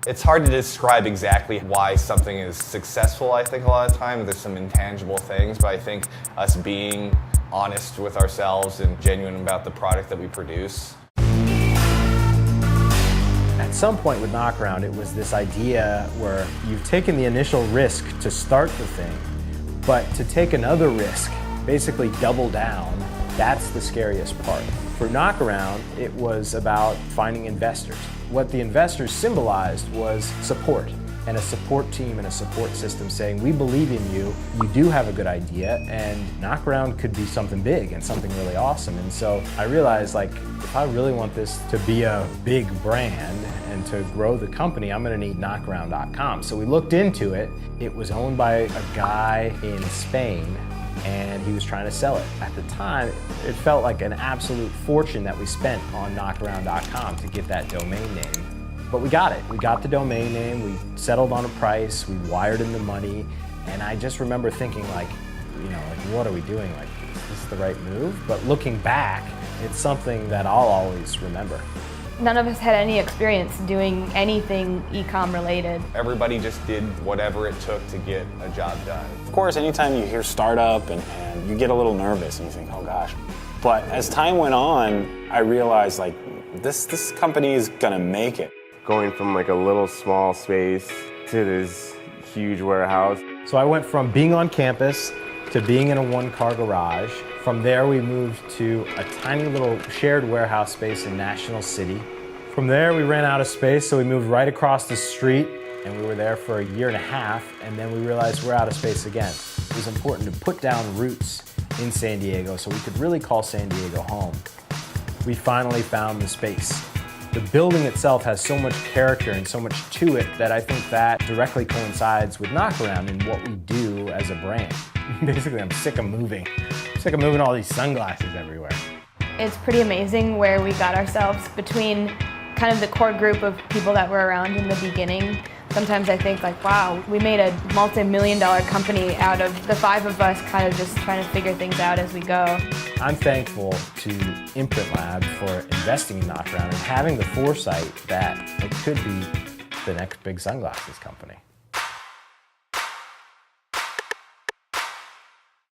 It's hard to describe exactly why something is successful, I think a lot of times. There's some intangible things, but I think us being honest with ourselves and genuine about the product that we produce. At some point with Knockaround, it was this idea where you've taken the initial risk to start the thing, but to take another risk, basically double down, that's the scariest part. For Knockaround, it was about finding investors. What the investors symbolized was support, and a support team and a support system saying, we believe in you, you do have a good idea, and Knockaround could be something big and something really awesome. And so I realized, like, if I really want this to be a big brand and to grow the company, I'm gonna need knockaround.com. So we looked into it. It was owned by a guy in Spain, and he was trying to sell it. At the time, it felt like an absolute fortune that we spent on knockaround.com to get that domain name. But we got it. We got the domain name, we settled on a price, we wired in the money, and I just remember thinking, like, you know, like, what are we doing? Like, is this the right move? But looking back, it's something that I'll always remember. None of us had any experience doing anything e-com related. Everybody just did whatever it took to get a job done. Of course, anytime you hear startup and you get a little nervous and you think, oh gosh. But as time went on, I realized, like, this company is gonna make it. Going from like a little small space to this huge warehouse. So I went from being on campus to being in a one-car garage. From there, we moved to a tiny little shared warehouse space in National City. From there, we ran out of space, so we moved right across the street, and we were there for a year and a half, and then we realized we're out of space again. It was important to put down roots in San Diego so we could really call San Diego home. We finally found the space. The building itself has so much character and so much to it that I think that directly coincides with Knockaround and what we do as a brand. Basically, I'm sick of moving. I'm sick of moving all these sunglasses everywhere. It's pretty amazing where we got ourselves between kind of the core group of people that were around in the beginning. Sometimes I think, like, wow, we made a multi-million-dollar company out of the 5 of us kind of just trying to figure things out as we go. I'm thankful to Imprint Lab for investing in Knockaround and having the foresight that it could be the next big sunglasses company.